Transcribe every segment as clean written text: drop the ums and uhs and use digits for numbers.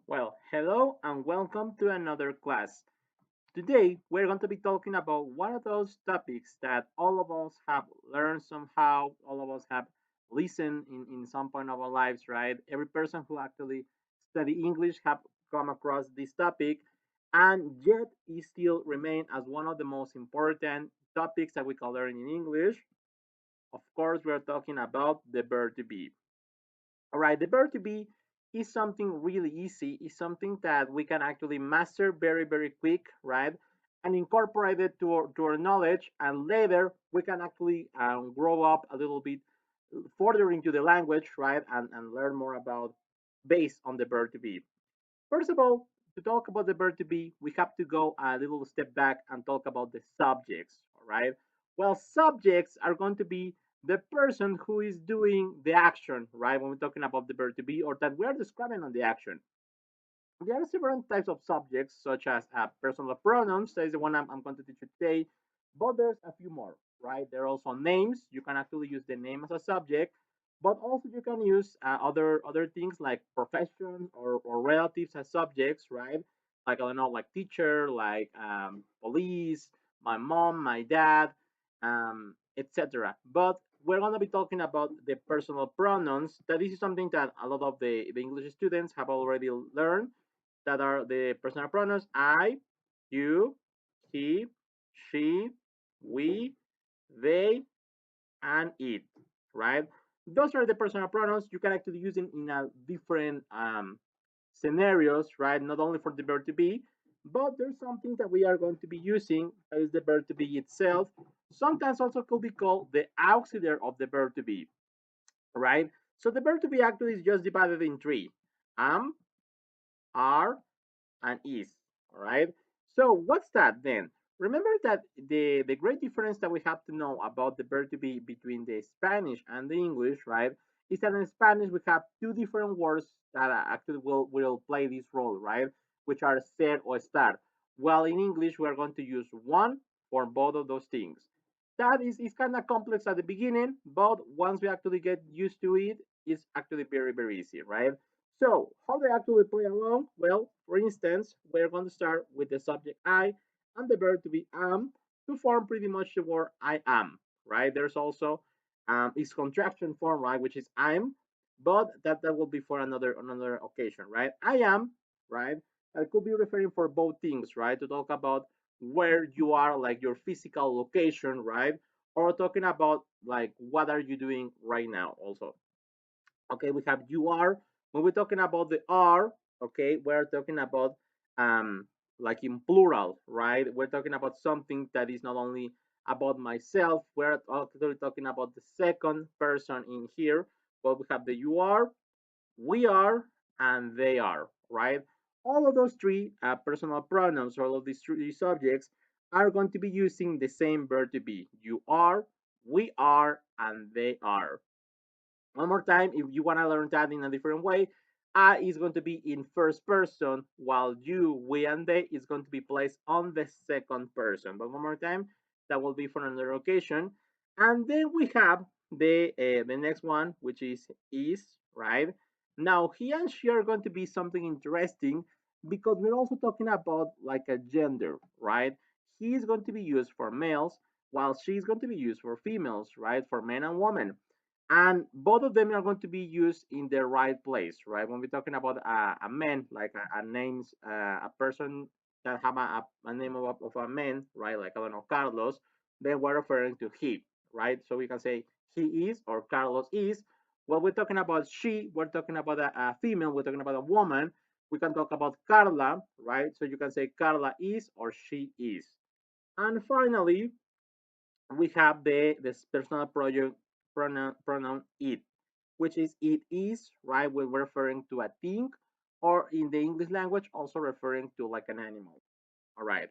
Well, hello and welcome to another class. Today, we're going to be talking about one of those topics that all of us have learned somehow, all of us have listened in some point of our lives, right? Every person who actually study English have come across this topic, and yet it still remain as one of the most important topics that we can learn in English. Of course, we're talking about the verb to be. All right, the verb to be is something really easy. It's something that we can actually master very quick, right? And incorporate it to our knowledge. And later we can actually grow up a little bit further into the language, right? And learn more about based on the verb to be. First of all, to talk about the verb to be, we have to go a little step back and talk about the subjects, all right? Well, subjects are going to be the person who is doing the action, right? When we're talking about the verb to be or that we are describing on the action. There are several types of subjects, such as personal pronouns. That is the one I'm going to teach you today. But there's a few more, right? There are also names. You can actually use the name as a subject, but also you can use other things like profession or relatives as subjects, right? Like I don't know, like teacher, like police, my mom, my dad, etc. But we're going to be talking about the personal pronouns. That this is something that a lot of the English students have already learned that are the personal pronouns I, you, he, she, we, they, and it, right? Those are the personal pronouns. You can actually use them in a different scenarios, right? Not only for the verb to be, but there's something that we are going to be using that is the verb to be itself. Sometimes also could be called the auxiliary of the verb to be, right? So the verb to be actually is just divided in three: am, are, and is. All right. So what's that then? Remember that the great difference that we have to know about the verb to be between the Spanish and the English, right, is that in Spanish we have two different words that actually will play this role, right, which are ser or estar. While in English we are going to use one for both of those things. That is kind of complex at the beginning, but once we actually get used to it, it's actually very easy, right? So, how they actually play along? Well, for instance, we're going to start with the subject I and the verb to be am to form pretty much the word I am, right? There's also its contraction form, right, which is I'm, but that will be for another occasion, right? I am, right? That could be referring for both things, right? To talk about where you are, like your physical location, right? Or talking about like what are you doing right now, also. Okay, we have you are. When we're talking about the are, okay, we're talking about um like in plural, right? We're talking about something that is not only about myself, we're actually talking about the second person in here, but we have the you are, we are, and they are, right? All of those three personal pronouns, all of these three subjects are going to be using the same verb to be. You are, we are, and they are. One more time, if you want to learn that in a different way, I is going to be in first person, while you, we, and they is going to be placed on the second person. But one more time, that will be for another occasion. And then we have the next one, which is, right? Now, he and she are going to be something interesting because we're also talking about like a gender, right? He is going to be used for males, while she is going to be used for females, right? For men and women, and both of them are going to be used in the right place, right? When we're talking about a man, like a names, a person that have a name of a man, right? Like I don't know, Carlos, then we're referring to he, right? So we can say he is or Carlos is. When we're talking about she, we're talking about a female, we're talking about a woman. We can talk about Carla, right? So you can say Carla is or she is. And finally, we have this personal project pronoun it, which is it is, right? We're referring to a thing, or in the English language, also referring to like an animal. All right.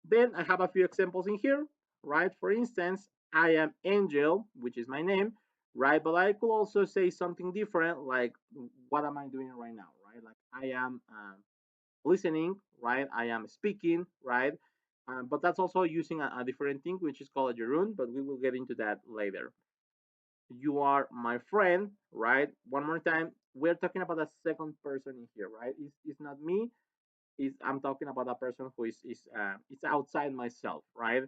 Then I have a few examples in here, right? For instance, I am Angel, which is my name, right? But I could also say something different, like what am I doing right now, right? Like I am listening, right? I am speaking, right? But that's also using a different thing, which is called a gerund, but we will get into that later. You are my friend, right? One more time. we're talking about a second person in here, right? It's not me. I'm talking about a person who is outside myself, right?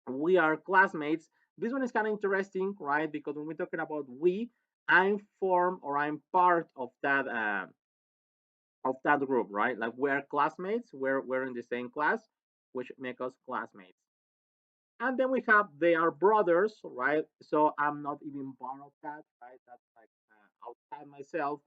We are classmates. This one is kind of interesting, right? Because when we're talking about we, I'm form or I'm part of that group, right? Like we're classmates, we're in the same class, which make us classmates. And then we have they are brothers, right? So I'm not even part of that, right? That's like outside myself,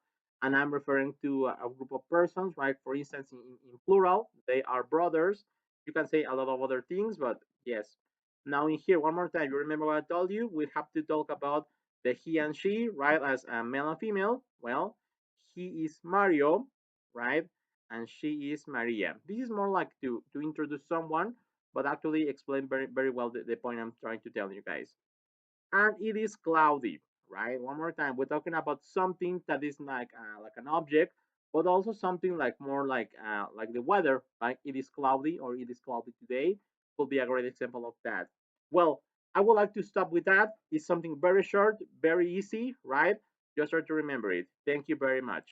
and I'm referring to a group of persons, right? For instance, in plural, they are brothers. You can say a lot of other things, but yes. Now in here, one more time, you remember what I told you? We have to talk about the he and she, right? As a male and female. Well, he is Mario, right? And she is Maria. This is more like to introduce someone but actually explain very well the point I'm trying to tell you guys. And it is cloudy, right? One more time, we're talking about something that is like an object, but also something like more like the weather, like it is cloudy or it is cloudy today could be a great example of that. Well, I would like to stop with that. It's something very short, very easy, right? Just try to remember it. Thank you very much.